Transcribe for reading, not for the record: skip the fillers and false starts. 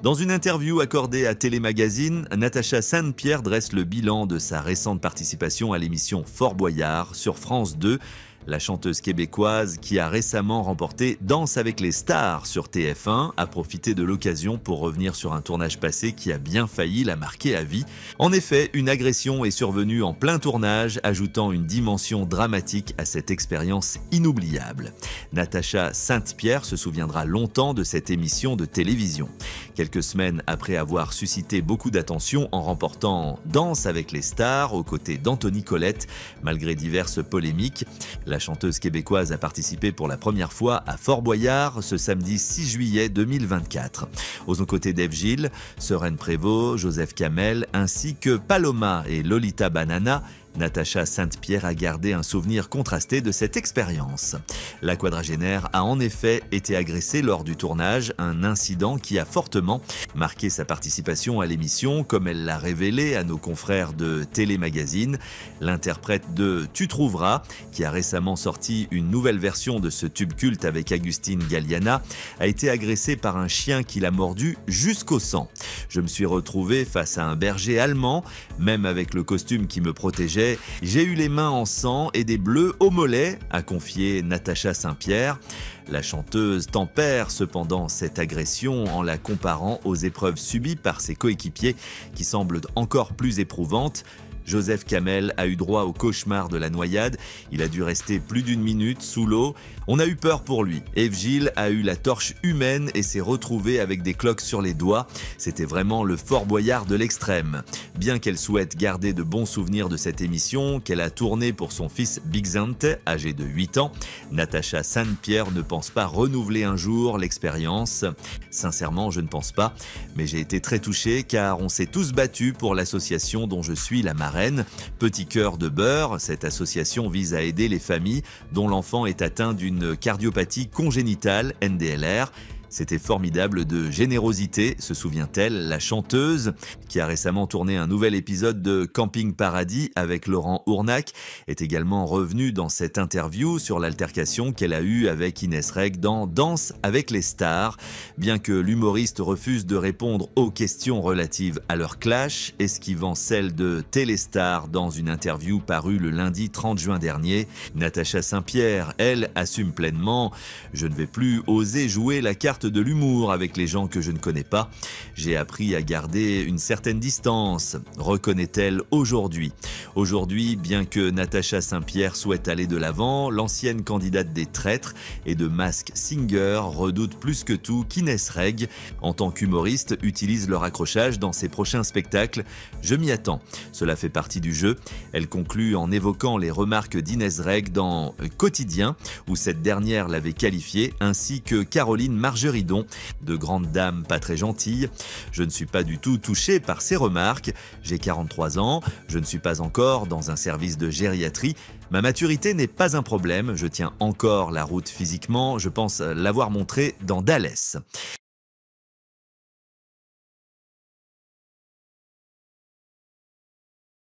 Dans une interview accordée à Télémagazine, Natacha Saint-Pierre dresse le bilan de sa récente participation à l'émission Fort Boyard sur France 2. La chanteuse québécoise, qui a récemment remporté Danse avec les stars sur TF1, a profité de l'occasion pour revenir sur un tournage passé qui a bien failli la marquer à vie. En effet, une agression est survenue en plein tournage, ajoutant une dimension dramatique à cette expérience inoubliable. Natacha Saint-Pierre se souviendra longtemps de cette émission de télévision. Quelques semaines après avoir suscité beaucoup d'attention en remportant Danse avec les stars aux côtés d'Anthony Colette, malgré diverses polémiques, la chanteuse québécoise a participé pour la première fois à Fort Boyard ce samedi 6 juillet 2024. Aux côtés d'Ève Gilles, Sereine Prévost, Joseph Kamel ainsi que Paloma et Lolita Banana, Natacha Saint-Pierre a gardé un souvenir contrasté de cette expérience. La quadragénaire a en effet été agressée lors du tournage, un incident qui a fortement marqué sa participation à l'émission, comme elle l'a révélé à nos confrères de Télémagazine. L'interprète de Tu trouveras, qui a récemment sorti une nouvelle version de ce tube culte avec Agustin Galliana, a été agressée par un chien qui l'a mordu jusqu'au sang. Je me suis retrouvé face à un berger allemand, même avec le costume qui me protégeait. J'ai eu les mains en sang et des bleus au mollet, a confié Natacha Saint-Pierre. La chanteuse tempère cependant cette agression en la comparant aux épreuves subies par ses coéquipiers qui semblent encore plus éprouvantes. Joseph Kamel a eu droit au cauchemar de la noyade. Il a dû rester plus d'une minute sous l'eau. On a eu peur pour lui. Ève Gilles a eu la torche humaine et s'est retrouvée avec des cloques sur les doigts. C'était vraiment le Fort Boyard de l'extrême. Bien qu'elle souhaite garder de bons souvenirs de cette émission, qu'elle a tournée pour son fils Big Zante, âgé de 8 ans, Natacha Saint-Pierre ne pense pas renouveler un jour l'expérience. Sincèrement, je ne pense pas, mais j'ai été très touché car on s'est tous battus pour l'association dont je suis la marraine. Petit cœur de beurre, cette association vise à aider les familles dont l'enfant est atteint d'une cardiopathie congénitale, NDLR. C'était formidable de générosité, se souvient-elle, la chanteuse, qui a récemment tourné un nouvel épisode de Camping Paradis avec Laurent Ournac, est également revenue dans cette interview sur l'altercation qu'elle a eue avec Inès Reg dans Danse avec les stars. Bien que l'humoriste refuse de répondre aux questions relatives à leur clash, esquivant celle de Téléstar dans une interview parue le lundi 30 juin dernier, Natacha Saint-Pierre, elle, assume pleinement « Je ne vais plus oser jouer la carte de l'humour avec les gens que je ne connais pas. J'ai appris à garder une certaine distance, reconnaît-elle aujourd'hui. Aujourd'hui, bien que Natacha Saint-Pierre souhaite aller de l'avant, l'ancienne candidate des traîtres et de Mask Singer redoute plus que tout qu'Inès Reg, en tant qu'humoriste, utilise leur accrochage dans ses prochains spectacles. Je m'y attends. Cela fait partie du jeu. Elle conclut en évoquant les remarques d'Inès Reg dans Quotidien, où cette dernière l'avait qualifiée, ainsi que Caroline Margeridon, de grande dame pas très gentille. Je ne suis pas du tout touché par ces remarques. J'ai 43 ans, je ne suis pas encore dans un service de gériatrie. Ma maturité n'est pas un problème, je tiens encore la route physiquement, je pense l'avoir montré dans Dallas.